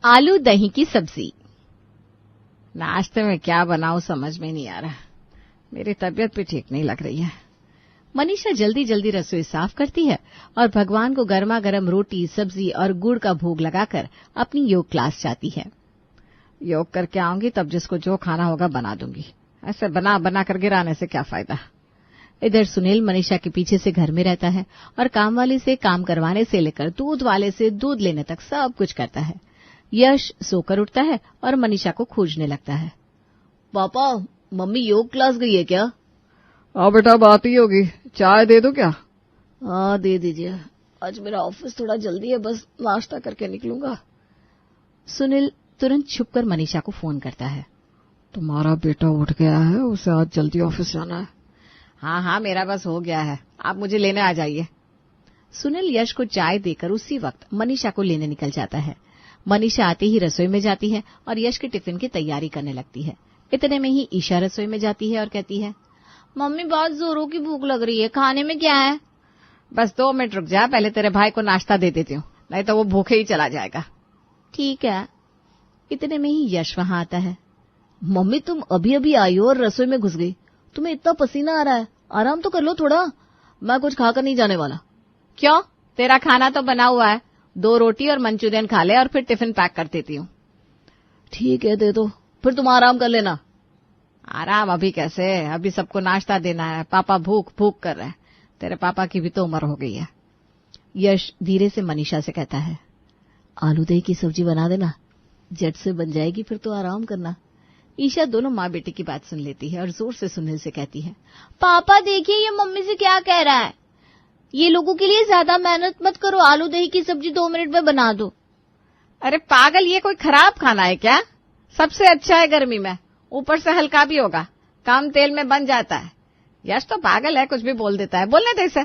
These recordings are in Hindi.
आलू दही की सब्जी। नाश्ते में क्या बनाऊं समझ में नहीं आ रहा। मेरी तबीयत भी ठीक नहीं लग रही है। मनीषा जल्दी जल्दी रसोई साफ करती है और भगवान को गर्मा गर्म रोटी, सब्जी और गुड़ का भोग लगाकर अपनी योग क्लास जाती है। योग करके आऊंगी तब जिसको जो खाना होगा बना दूंगी। ऐसे बना बना कर गिराने से क्या फायदा। इधर सुनील मनीषा के पीछे से घर में रहता है और काम वाली से काम करवाने से लेकर दूध वाले से दूध लेने तक सब कुछ करता है। यश सोकर उठता है और मनीषा को खोजने लगता है। पापा, मम्मी योग क्लास गई है क्या? हाँ बेटा, बात ही होगी। चाय दे दो क्या? हाँ, दे दीजिए। आज मेरा ऑफिस थोड़ा जल्दी है, बस नाश्ता करके निकलूंगा। सुनील तुरंत छुपकर मनीषा को फोन करता है। तुम्हारा बेटा उठ गया है, उसे आज जल्दी ऑफिस जाना है। हाँ हाँ, मेरा बस हो गया है, आप मुझे लेने आ जाइए। सुनील यश को चाय देकर उसी वक्त मनीषा को लेने निकल जाता है। मनीषा आते ही रसोई में जाती है और यश के टिफिन की तैयारी करने लगती है। इतने में ही ईशा रसोई में जाती है और कहती है, मम्मी बहुत जोरों की भूख लग रही है, खाने में क्या है? बस 2 मिनट रुक जा, पहले तेरे भाई को नाश्ता दे देती हूँ, नहीं तो वो भूखे ही चला जाएगा। ठीक है। इतने में ही यश वहां आता है। मम्मी, तुम अभी अभी आई हो और रसोई में घुस गई। तुम्हें इतना पसीना आ रहा है, आराम तो कर लो थोड़ा। मैं कुछ खाकर नहीं जाने वाला। क्यों? तेरा खाना तो बना हुआ है, 2 रोटी और मंचूरियन खा ले और फिर टिफिन पैक कर देती हूँ। ठीक है, दे दो, फिर तुम आराम कर लेना। आराम अभी कैसे, अभी सबको नाश्ता देना है। पापा भूख भूख कर रहे हैं। तेरे पापा की भी तो उम्र हो गई है। यश धीरे से मनीषा से कहता है, आलू दही की सब्जी बना देना, झट से बन जाएगी, फिर तो आराम करना। ईशा दोनों माँ बेटी की बात सुन लेती है और जोर से सुनील से कहती है, पापा देखिए, ये मम्मी से क्या कह रहा है। ये लोगों के लिए ज्यादा मेहनत मत करो, आलू दही की सब्जी 2 मिनट में बना दो। अरे पागल, ये कोई खराब खाना है क्या? सबसे अच्छा है गर्मी में, ऊपर से हल्का भी होगा, कम तेल में बन जाता है। यश तो पागल है, कुछ भी बोल देता है। बोलने दे इसे।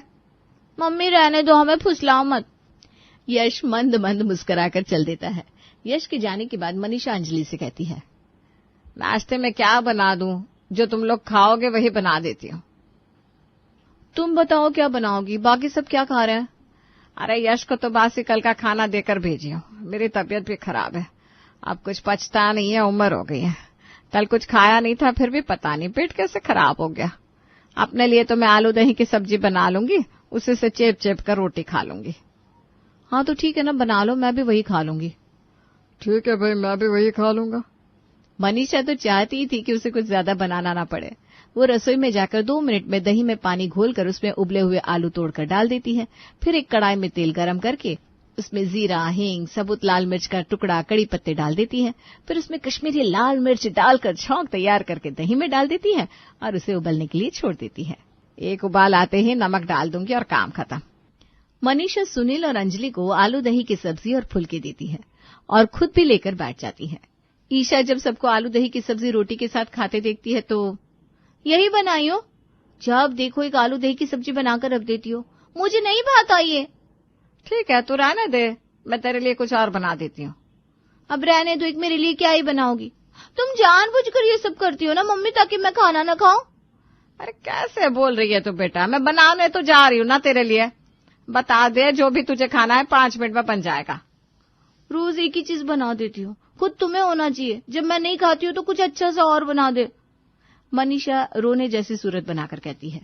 मम्मी रहने दो, हमें फुसलाओ मत। यश मंद मंद मुस्कुराकर चल देता है। यश के जाने के बाद मनीषा अंजलि से कहती है, नाश्ते में क्या बना दूं? जो तुम लोग खाओगे वही बना देती हूँ। तुम बताओ क्या बनाओगी, बाकी सब क्या खा रहे हैं? अरे यश को तो बासी कल का खाना देकर भेजी हूँ। मेरी तबीयत भी खराब है, अब कुछ पचता नहीं है, उम्र हो गई है। कल कुछ खाया नहीं था, फिर भी पता नहीं पेट कैसे खराब हो गया। अपने लिए तो मैं आलू दही की सब्जी बना लूंगी, उसी से चेप चेप कर रोटी खा लूंगी। हाँ तो ठीक है ना, बना लो, मैं भी वही खा लूंगी। ठीक है भाई, मैं भी वही खा लूंगा। मनीषा तो चाहती ही थी कि उसे कुछ ज्यादा बनाना ना पड़े। वो रसोई में जाकर 2 मिनट में दही में पानी घोलकर उसमें उबले हुए आलू तोड़कर डाल देती है। फिर एक कढ़ाई में तेल गरम करके उसमें जीरा, हींग, सबूत लाल मिर्च का टुकड़ा, कड़ी पत्ते डाल देती है। फिर उसमें कश्मीरी लाल मिर्च डालकर छौंक तैयार करके दही में डाल देती है और उसे उबलने के लिए छोड़ देती है। एक उबाल आते ही नमक डाल दूंगी और काम खत्म। मनीषा सुनील और अंजलि को आलू दही की सब्जी और फुलके देती है और खुद भी लेकर बैठ जाती है। ईशा जब सबको आलू दही की सब्जी रोटी के साथ खाते देखती है तो, यही बनाई हो? जब देखो एक आलू दही की सब्जी बनाकर रख देती हो, मुझे नहीं भाता ये। ठीक है, तू रहने दे, मैं तेरे लिए कुछ और बना देती हूँ। अब रहने दो, एक मेरे लिए क्या ही बनाओगी? तुम जानबूझकर ये सब करती हो ना मम्मी, ताकि मैं खाना न खाऊं। अरे कैसे बोल रही है तू बेटा, मैं बनाने तो जा रही हूँ ना तेरे लिए। बता दे, जो भी तुझे खाना है 5 मिनट में बन जाएगा। रोज एक ही चीज बना देती हो, खुद तुम्हें होना चाहिए। जब मैं नहीं खाती हूँ तो कुछ अच्छा सा और बना दे। मनीषा रोने जैसी सूरत बनाकर कहती है,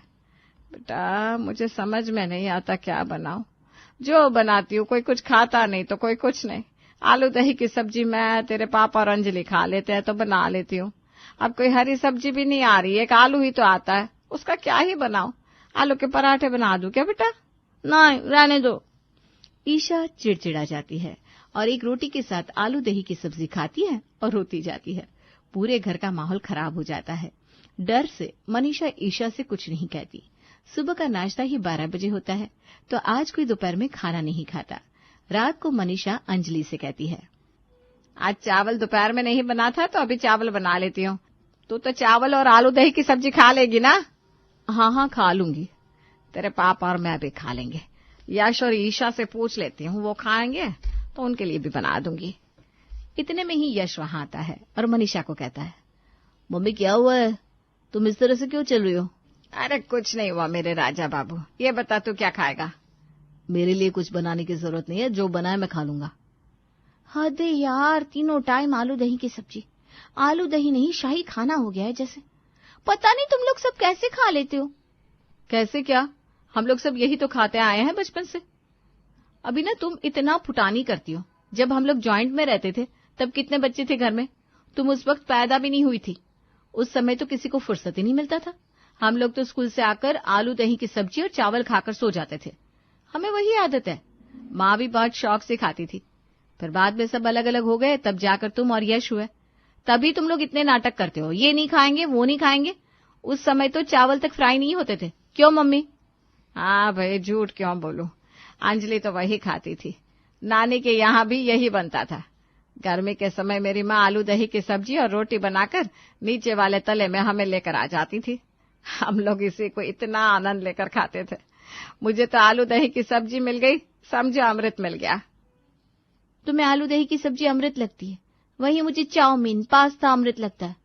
बेटा मुझे समझ में नहीं आता क्या बनाऊं। जो बनाती हूँ कोई कुछ खाता नहीं तो कोई कुछ नहीं। आलू दही की सब्जी मैं, तेरे पापा और अंजलि खा लेते हैं तो बना लेती हूँ। अब कोई हरी सब्जी भी नहीं आ रही, एक आलू ही तो आता है, उसका क्या ही बनाऊं? आलू के पराठे बना दूं क्या बेटा? नहीं, रहने दो। ईशा चिड़चिड़ा जाती है और एक रोटी के साथ आलू दही की सब्जी खाती है और रोती जाती है। पूरे घर का माहौल खराब हो जाता है। डर से मनीषा ईशा से कुछ नहीं कहती। सुबह का नाश्ता ही 12 बजे होता है तो आज कोई दोपहर में खाना नहीं खाता। रात को मनीषा अंजलि से कहती है, आज चावल दोपहर में नहीं बना था तो अभी चावल बना लेती हूँ। तू तो चावल और आलू दही की सब्जी खा लेगी ना? हाँ हाँ, खा लूंगी। तेरे पापा और मैं भी खा लेंगे। यश और ईशा से पूछ लेती हूँ, वो खाएंगे तो उनके लिए भी बना दूंगी। इतने में ही यश वहां आता है और मनीषा को कहता है, मम्मी क्या हुआ है, तुम इस तरह से क्यों चल रही हो? अरे कुछ नहीं हुआ मेरे राजा बाबू, ये बता तू क्या खाएगा? मेरे लिए कुछ बनाने की जरूरत नहीं है, जो बनाए मैं खा लूंगा। हद है यार, तीनों टाइम आलू दही की सब्जी। आलू दही नहीं, शाही खाना हो गया है जैसे। पता नहीं तुम लोग सब कैसे खा लेते हो। कैसे क्या, हम लोग सब यही तो खाते आए हैं बचपन से। अभी ना तुम इतना फुटानी करती हो। जब हम लोग जॉइंट में रहते थे तब कितने बच्चे थे घर में? तुम उस वक्त पैदा भी नहीं हुई थी। उस समय तो किसी को फुर्सत ही नहीं मिलता था। हम लोग तो स्कूल से आकर आलू दही की सब्जी और चावल खाकर सो जाते थे। हमें वही आदत है। माँ भी बहुत शौक से खाती थी। फिर बाद में सब अलग अलग हो गए, तब जाकर तुम और यश हुए। तभी तुम लोग इतने नाटक करते हो, ये नहीं खाएंगे वो नहीं खाएंगे। उस समय तो चावल तक फ्राई नहीं होते थे, क्यों मम्मी? हाँ भाई, झूठ क्यों बोलूं, अंजलि तो वही खाती थी। नानी के यहाँ भी यही बनता था। गर्मी के समय मेरी माँ आलू दही की सब्जी और रोटी बनाकर नीचे वाले तले में हमें लेकर आ जाती थी। हम लोग इसी को इतना आनंद लेकर खाते थे। मुझे तो आलू दही की सब्जी मिल गई, समझो अमृत मिल गया। तुम्हें आलू दही की सब्जी अमृत लगती है, वही मुझे चाउमीन पास्ता अमृत लगता है।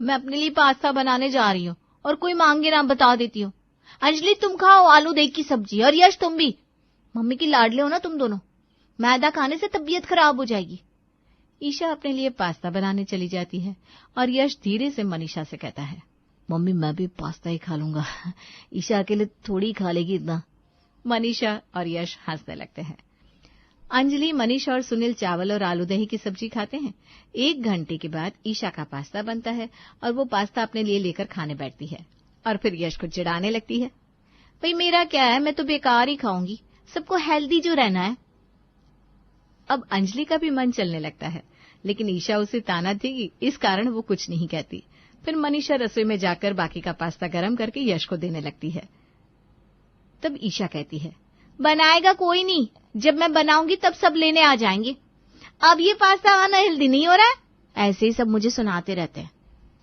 मैं अपने लिए पास्ता बनाने जा रही हूँ और कोई मांगे ना बता देती हूँ। अंजलि तुम खाओ आलू दही की सब्जी, और यश तुम भी। मम्मी की लाडले हो ना तुम दोनों, मैदा खाने से तबीयत खराब हो जाएगी। ईशा अपने लिए पास्ता बनाने चली जाती है और यश धीरे से मनीषा से कहता है, मम्मी मैं भी पास्ता ही खा लूंगा, ईशा अकेले थोड़ी ही खा लेगी इतना। मनीषा और यश हंसने लगते हैं। अंजलि, मनीषा और सुनील चावल और आलू दही की सब्जी खाते हैं। 1 घंटे के बाद ईशा का पास्ता बनता है और वो पास्ता अपने लिए लेकर खाने बैठती है और फिर यश को चिढ़ाने लगती है, भाई मेरा क्या है, मैं तो बेकार ही खाऊंगी, सबको हेल्दी जो रहना है। अब अंजलि का भी मन चलने लगता है, लेकिन ईशा उसे ताना देगी, इस कारण वो कुछ नहीं कहती। फिर मनीषा रसोई में जाकर बाकी का पास्ता गर्म करके यश को देने लगती है। तब ईशा कहती है, बनाएगा कोई नहीं, जब मैं बनाऊंगी तब सब लेने आ जाएंगे। अब ये पास्ता अनहेल्दी नहीं हो रहा है। ऐसे ही सब मुझे सुनाते रहते हैं।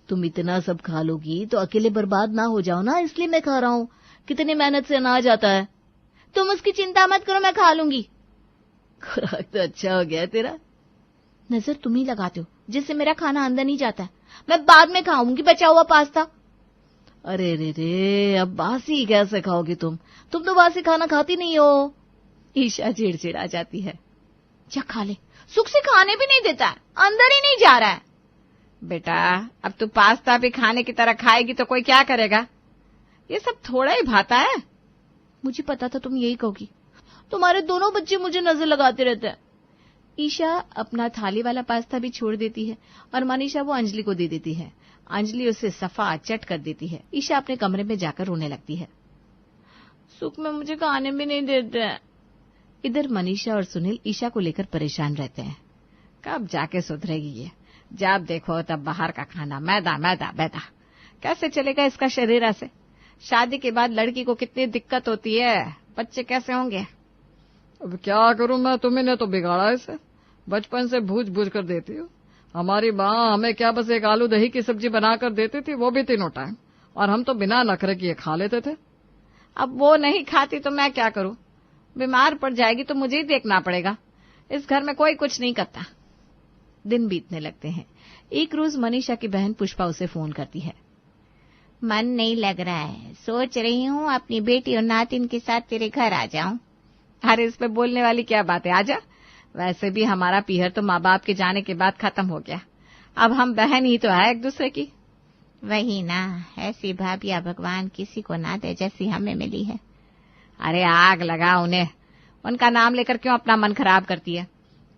तुम इतना सब खा लोगी तो अकेले बर्बाद ना हो जाओ ना, इसलिए मैं खा रहा हूँ। कितनी मेहनत से अनाज आता है। तुम उसकी चिंता मत करो, मैं खा लूंगी। खुराक तो अच्छा हो गया तेरा। नजर तुम ही लगाते हो, जिससे मेरा खाना अंदर नहीं जाता है। मैं बाद में खाऊंगी बचा हुआ पास्ता। अरे रे रे, अब बासी कैसे खाओगी तुम तो बासी खाना खाती नहीं हो। ईशा चिड़चिड़ा जाती है। जा खा ले, सुख से खाने भी नहीं देता है, अंदर ही नहीं जा रहा है। बेटा, अब तू पास्ता भी खाने की तरह खाएगी तो कोई क्या करेगा? ये सब थोड़ा ही भाता है। मुझे पता था तुम यही कहोगी, तुम्हारे दोनों बच्चे मुझे नजर लगाते रहते हैं। ईशा अपना थाली वाला पास्ता भी छोड़ देती है और मनीषा वो अंजलि को दे देती है। अंजलि उसे सफा चट कर देती है। ईशा अपने कमरे में जाकर रोने लगती है। सुख में मुझे खाने भी नहीं देते हैं। इधर मनीषा और सुनील ईशा को लेकर परेशान रहते हैं। कब जाके सुधरेगी ये? जब देखो तब बाहर का खाना, मैदा मैदा मैदा। कैसे चलेगा इसका शरीर ऐसे? शादी के बाद लड़की को कितनी दिक्कत होती है, बच्चे कैसे होंगे? अब क्या करूं मैं, तुम्ही ने तो बिगाड़ा इसे। बचपन से भूज भूज कर देती हो। हमारी माँ हमें क्या बस एक आलू दही की सब्जी बनाकर देती थी, वो भी तीनों टाइम, और हम तो बिना नखरे किए खा लेते थे। अब वो नहीं खाती तो मैं क्या करूं? बीमार पड़ जाएगी तो मुझे ही देखना पड़ेगा। इस घर में कोई कुछ नहीं करता। दिन बीतने लगते हैं। एक रोज मनीषा की बहन पुष्पा उसे फोन करती है। मन नहीं लग रहा है, सोच रही हूँ अपनी बेटी और नातिन के साथ तेरे घर आ जाऊं। अरे इस पे बोलने वाली क्या बात है, आजा। वैसे भी हमारा पीहर तो माँ बाप के जाने के बाद खत्म हो गया। अब हम बहन ही तो है एक दूसरे की। वही ना, ऐसी भाभिया भगवान किसी को ना दे जैसी हमें मिली है। अरे आग लगा उन्हें, उनका नाम लेकर क्यों अपना मन खराब करती है?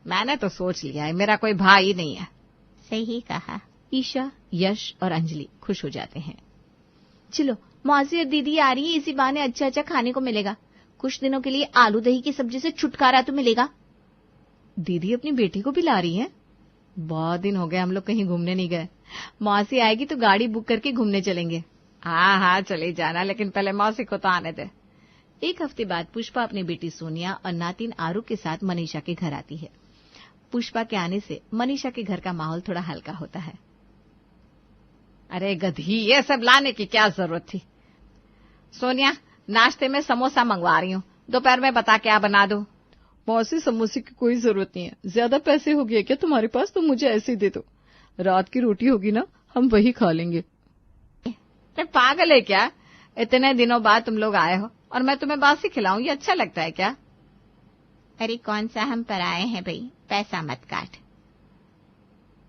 मैंने तो सोच लिया है, मेरा कोई भाई ही नहीं है। सही कहा। ईशा, यश और अंजलि खुश हो जाते हैं। चलो मौसी और दीदी आ रही है, इसी बहाने अच्छा अच्छा खाने को मिलेगा। कुछ दिनों के लिए आलू दही की सब्जी से छुटकारा तो मिलेगा। दीदी अपनी बेटी को भी ला रही है? बहुत दिन हो गए हम लोग कहीं घूमने नहीं गए। मौसी आएगी तो गाड़ी बुक करके घूमने चलेंगे। हाँ हाँ चले जाना, लेकिन पहले मौसी को तो आने दे। 1 हफ्ते बाद पुष्पा अपनी बेटी सोनिया और नातिन आरू के साथ मनीषा के घर आती है। पुष्पा के आने से मनीषा के घर का माहौल थोड़ा हल्का होता है। अरे गधी, ये सब लाने की क्या जरूरत थी? सोनिया, नाश्ते में समोसा मंगवा रही हूँ, दोपहर में बता क्या बना दूं? मौसी, समोसे की कोई जरूरत नहीं है। ज्यादा पैसे हो गए क्या तुम्हारे पास? तो मुझे ऐसे ही दे दो। रात की रोटी होगी ना, हम वही खा लेंगे। पागल है क्या? इतने दिनों बाद तुम लोग आए हो और मैं तुम्हें बासी खिलाऊं, ये अच्छा लगता है क्या? अरे कौन सा हम पराए हैं भाई, पैसा मत काट।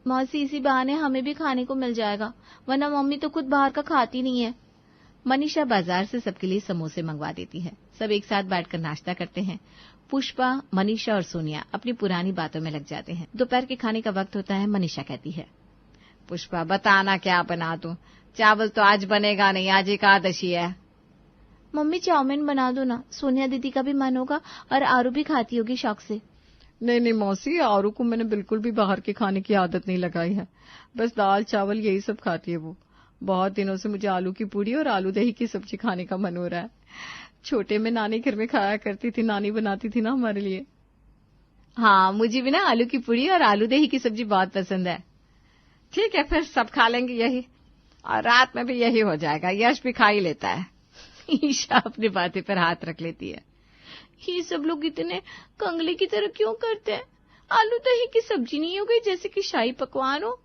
मौसी इसी बहाने हमें भी खाने को मिल जाएगा, वरना मम्मी तो खुद बाहर का खाती नहीं है। मनीषा बाजार से सबके लिए समोसे मंगवा देती है। सब एक साथ बैठकर नाश्ता करते हैं। पुष्पा, मनीषा और सोनिया अपनी पुरानी बातों में लग जाते हैं। दोपहर के खाने का वक्त होता है। मनीषा कहती है, पुष्पा बताना क्या बना दूं? चावल तो आज बनेगा नहीं, आज एकादशी है। मम्मी चाउमीन बना दो ना, सोनिया दीदी का भी मन होगा और आरू भी खाती होगी शौक से। नहीं मौसी, आरू को मैंने बिल्कुल भी बाहर के खाने की आदत नहीं लगाई है, बस दाल चावल यही सब खाती है वो। बहुत दिनों से मुझे आलू की पूड़ी और आलू दही की सब्जी खाने का मन हो रहा है। छोटे में नानी घर में खाया करती थी, नानी बनाती थी ना हमारे लिए। हाँ, मुझे भी ना आलू की पूड़ी और आलू दही की सब्जी बहुत पसंद है। ठीक है, फिर सब खा लेंगे यही, और रात में भी यही हो जाएगा। यश भी खा ही लेता है। ईशा अपनी बातें पर हाथ रख लेती है। ये सब लोग इतने कंगले की तरह क्यों करते हैं? आलू दही की सब्जी नहीं हो गई जैसे कि शाही पकवान हो?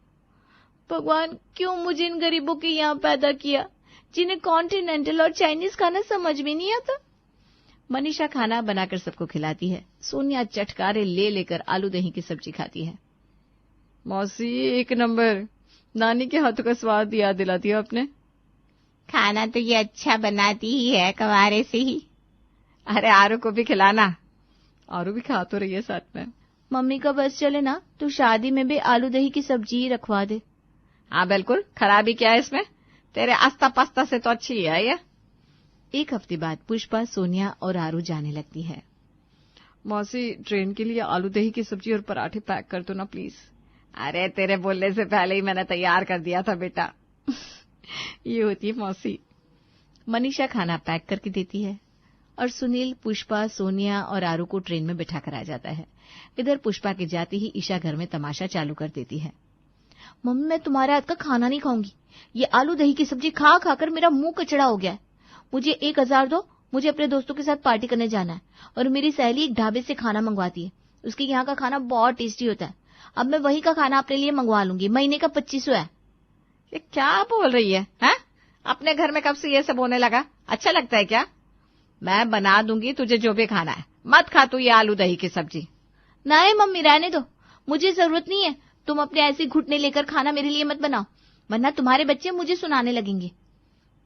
भगवान, क्यों मुझे इन गरीबों के यहाँ पैदा किया जिन्हें कॉन्टिनेंटल और चाइनीज खाना समझ में नहीं आता। मनीषा खाना बनाकर सबको खिलाती है। सोनिया चटकारे ले लेकर आलू दही की सब्जी खाती है। मौसी एक नंबर, नानी के हाथों का स्वाद याद दिला दिया आपने। खाना तो ये अच्छा बनाती ही है, कवारे से ही। अरे आरू को भी खिलाना, आरू भी खा तो रही है साथ में। मम्मी का बस चले ना तो शादी में भी आलू दही की सब्जी ही रखवा दे। हाँ बिल्कुल, खराबी क्या है इसमें? तेरे आस्ता पास्ता से तो अच्छी है ये। एक हफ्ते बाद पुष्पा, सोनिया और आरू जाने लगती है। मौसी ट्रेन के लिए आलू दही की सब्जी और पराठे पैक कर दो ना प्लीज। अरे तेरे बोलने से पहले ही मैंने तैयार कर दिया था बेटा। ये होती है मौसी। मनीषा खाना पैक करके देती है और सुनील, पुष्पा, सोनिया और आरू को ट्रेन में बिठा कर आ जाता है। इधर पुष्पा के जाते ही ईशा घर में तमाशा चालू कर देती है। मम्मी, मैं तुम्हारे हाथ का खाना नहीं खाऊंगी। ये आलू दही की सब्जी खा खाकर मेरा मुंह कचड़ा हो गया है। मुझे 1000 दो, मुझे अपने दोस्तों के साथ पार्टी करने जाना है। और मेरी सहेली एक ढाबे से खाना मंगवाती है, उसके यहाँ का खाना बहुत टेस्टी होता है। अब मैं वही का खाना अपने लिए मंगवा लूंगी। महीने का 2500 है। ये क्या बोल रही है, हैं? अपने घर में कब से ये सब होने लगा? अच्छा लगता है क्या? मैं बना दूंगी तुझे जो भी खाना है, मत खा तू ये आलू दही की सब्जी। नहीं मम्मी, रहने दो, मुझे जरूरत नहीं है। तुम अपने ऐसे घुटने लेकर खाना मेरे लिए मत बनाओ, वरना तुम्हारे बच्चे मुझे सुनाने लगेंगे।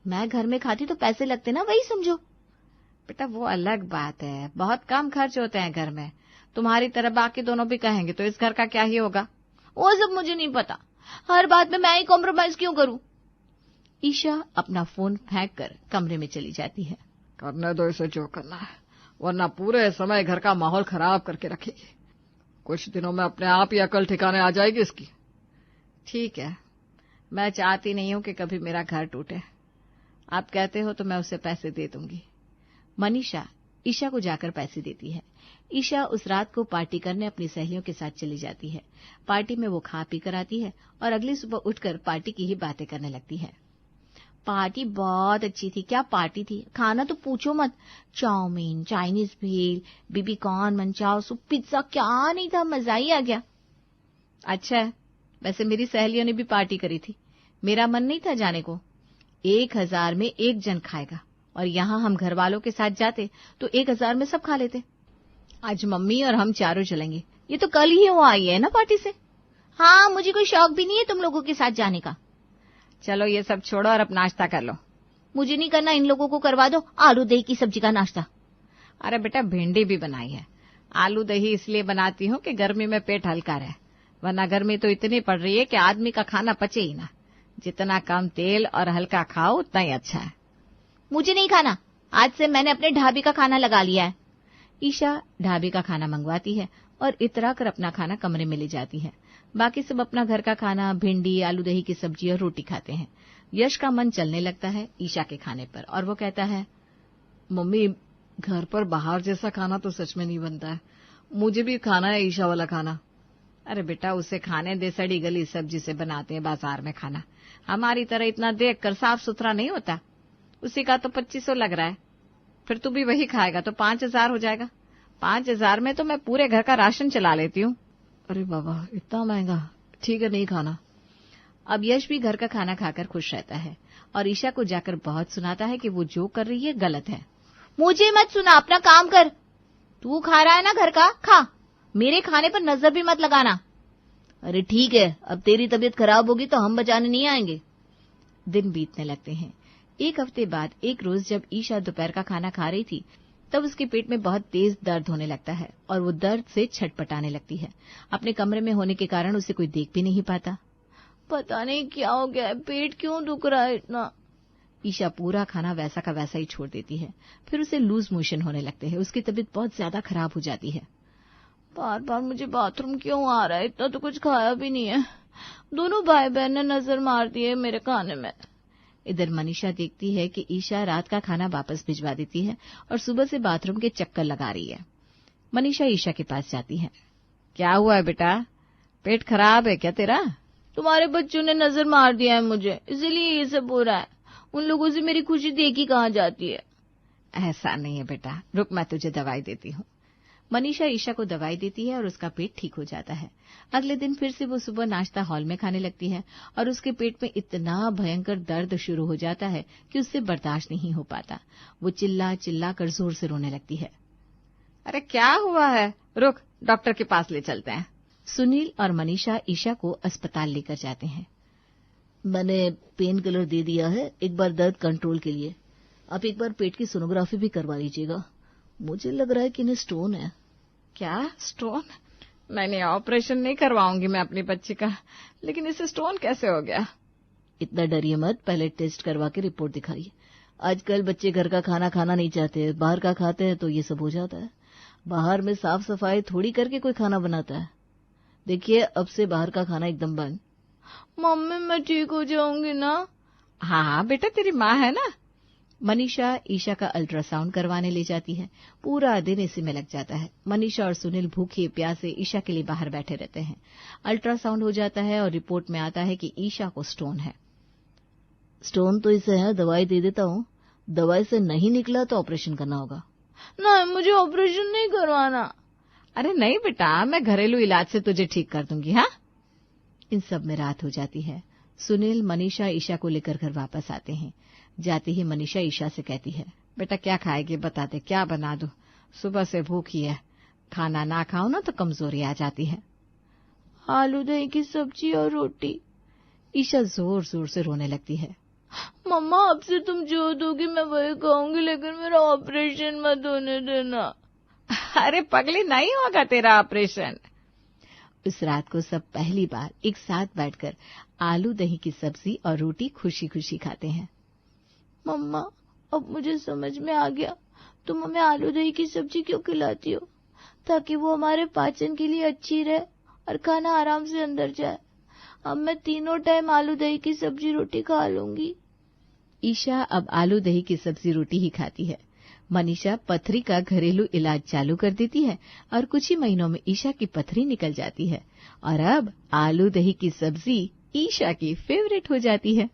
मैं घर में खाती तो पैसे लगते ना, वही समझो। बेटा वो अलग बात है, बहुत कम खर्च होते हैं घर में। तुम्हारी तरह बाकी दोनों भी कहेंगे तो इस घर का क्या ही होगा। वो सब मुझे नहीं पता, हर बात में मैं ही कॉम्प्रोमाइज क्यों करूं? ईशा अपना फोन फेंक कर कमरे में चली जाती है। करने दो इसे जो करना है, वरना पूरे समय घर का माहौल खराब करके रखेगी। कुछ दिनों में अपने आप ही अकल ठिकाने आ जाएगी इसकी। ठीक है, मैं चाहती नहीं हूं कि कभी मेरा घर टूटे। आप कहते हो तो मैं उसे पैसे दे दूंगी। मनीषा ईशा को जाकर पैसे देती है। ईशा उस रात को पार्टी करने अपनी सहेलियों के साथ चली जाती है। पार्टी में वो खा पी कर आती है और अगली सुबह उठकर पार्टी की ही बातें करने लगती है। पार्टी बहुत अच्छी थी। क्या पार्टी थी, खाना तो पूछो मत। चाउमीन, चाइनीज भेल, baby corn, manchow, soup, pizza, क्या नहीं था, मजा ही आ गया। अच्छा है, वैसे मेरी सहेलियों ने भी पार्टी करी थी, मेरा मन नहीं था जाने को। 1000 में 1 जन खाएगा और यहाँ हम घर वालों के साथ जाते तो 1000 में सब खा लेते। आज मम्मी और हम चारों चलेंगे। ये तो कल ही वो आई है ना पार्टी से। हाँ, मुझे कोई शौक भी नहीं है तुम लोगों के साथ जाने का। चलो ये सब छोड़ो और अब नाश्ता कर लो। मुझे नहीं करना, इन लोगों को करवा दो आलू दही की सब्जी का नाश्ता। अरे बेटा भिंडी भी बनाई है। आलू दही इसलिए बनाती हूँ कि गर्मी में पेट हल्का रहे, वरना गर्मी तो इतनी पड़ रही है कि आदमी का खाना पचे ही ना। जितना कम तेल और हल्का खाओ उतना ही अच्छा है। मुझे नहीं खाना, आज से मैंने अपने ढाबे का खाना लगा लिया है। ईशा ढाबे का खाना मंगवाती है और इतरा कर अपना खाना कमरे में ले जाती है। बाकी सब अपना घर का खाना, भिंडी, आलू दही की सब्जी और रोटी खाते हैं। यश का मन चलने लगता है ईशा के खाने पर और वो कहता है, मम्मी घर पर बाहर जैसा खाना तो सच में नहीं बनता है, मुझे भी खाना है ईशा वाला खाना। अरे बेटा उसे खाने दे, सड़ी गली सब्जी से बनाते हैं बाजार में खाना, हमारी तरह इतना देखकर साफ सुथरा नहीं होता। उसी का तो 2500 लग रहा है, फिर तू भी वही खाएगा तो 5000 हो जाएगा। 5000 में तो मैं पूरे घर का राशन चला लेती हूँ। अरे बाबा, इतना महंगा, ठीक है नहीं खाना। अब यश भी घर का खाना खाकर खुश रहता है और ईशा को जाकर बहुत सुनाता है कि वो जो कर रही है गलत है। मुझे मत सुना, अपना काम कर। तू खा रहा है ना घर का, खा, मेरे खाने पर नजर भी मत लगाना। अरे ठीक है, अब तेरी तबीयत खराब होगी तो हम बचाने नहीं आएंगे। दिन बीतने लगते हैं। एक हफ्ते बाद एक रोज जब ईशा दोपहर का खाना खा रही थी तब उसके पेट में बहुत तेज दर्द होने लगता है और वो दर्द से छटपटाने लगती है। अपने कमरे में होने के कारण उसे कोई देख भी नहीं पाता। पता नहीं क्या हो गया है, पेट क्यों दुख रहा है इतना। ईशा पूरा खाना वैसा का वैसा ही छोड़ देती है। फिर उसे लूज मोशन होने लगते हैं। उसकी तबीयत बहुत ज्यादा खराब हो जाती है। बार बार मुझे बाथरूम क्यों आ रहा है, इतना तो कुछ खाया भी नहीं है। दोनों भाई बहन ने नजर मार दी है मेरे खाने में। इधर मनीषा देखती है कि ईशा रात का खाना वापस भिजवा देती है और सुबह से बाथरूम के चक्कर लगा रही है। मनीषा ईशा के पास जाती है। क्या हुआ है बेटा, पेट खराब है क्या तेरा? तुम्हारे बच्चों ने नजर मार दिया है मुझे, इसलिए ये सब हो रहा है। उन लोगों से मेरी खुशी देखी कहाँ जाती है। ऐसा नहीं है बेटा, रुक मैं तुझे दवाई देती हूँ। मनीषा ईशा को दवाई देती है और उसका पेट ठीक हो जाता है। अगले दिन फिर से वो सुबह नाश्ता हॉल में खाने लगती है और उसके पेट में इतना भयंकर दर्द शुरू हो जाता है कि उससे बर्दाश्त नहीं हो पाता। वो चिल्ला चिल्ला कर जोर से रोने लगती है। अरे क्या हुआ है, रुक डॉक्टर के पास ले चलते हैं। सुनील और मनीषा ईशा को अस्पताल लेकर जाते हैं। मैंने पेन किलर दे दिया है, एक बार दर्द कंट्रोल के लिए। आप एक बार पेट की सोनोग्राफी भी करवा लीजिएगा। मुझे लग रहा है कि इन्हें स्टोन है। क्या स्टोन? नहीं, ऑपरेशन नहीं करवाऊंगी मैं अपनी बच्ची का, लेकिन इसे स्टोन कैसे हो गया? इतना डरिए मत, पहले टेस्ट करवा के रिपोर्ट दिखाइए। आजकल बच्चे घर का खाना खाना नहीं चाहते, बाहर का खाते हैं तो ये सब हो जाता है। बाहर में साफ सफाई थोड़ी करके कोई खाना बनाता है। देखिए अब से बाहर का खाना एकदम बंद। मम्मी मैं ठीक हो जाऊंगी ना? हाँ बेटा, तेरी माँ है ना। मनीषा ईशा का अल्ट्रासाउंड करवाने ले जाती है। पूरा दिन इसी में लग जाता है। मनीषा और सुनील भूखे प्यासे ईशा के लिए बाहर बैठे रहते हैं। अल्ट्रासाउंड हो जाता है और रिपोर्ट में आता है कि ईशा को स्टोन है। स्टोन तो इसे है, दवाई दे देता हूँ। दवाई से नहीं निकला तो ऑपरेशन करना होगा। नहीं, मुझे ऑपरेशन नहीं करवाना। अरे नहीं बेटा, मैं घरेलू इलाज से तुझे ठीक कर दूंगी। हाँ। इन सब में रात हो जाती है। सुनील मनीषा ईशा को लेकर घर वापस आते हैं। जाते ही मनीषा ईशा से कहती है, बेटा क्या खाएगी बता दे, क्या बना दूं? सुबह से भूखी है, खाना ना खाओ ना तो कमजोरी आ जाती है। आलू दही की सब्जी और रोटी। ईशा जोर जोर से रोने लगती है। मम्मा अब से तुम जो दोगी मैं वही खाऊंगी, लेकिन मेरा ऑपरेशन मत होने देना। अरे पगली, नहीं होगा तेरा ऑपरेशन। उस रात को सब पहली बार एक साथ बैठकर आलू दही की सब्जी और रोटी खुशी खुशी खाते हैं। मम्मा अब मुझे समझ में आ गया, तुम हमें आलू दही की सब्जी क्यों खिलाती हो, ताकि वो हमारे पाचन के लिए अच्छी रहे और खाना आराम से अंदर जाए। अब मैं तीनों टाइम आलू दही की सब्जी रोटी खा लूंगी। ईशा अब आलू दही की सब्जी रोटी ही खाती है। मनीषा पथरी का घरेलू इलाज चालू कर देती है और कुछ ही महीनों में ईशा की पथरी निकल जाती है और अब आलू दही की सब्जी ईशा की फेवरेट हो जाती है।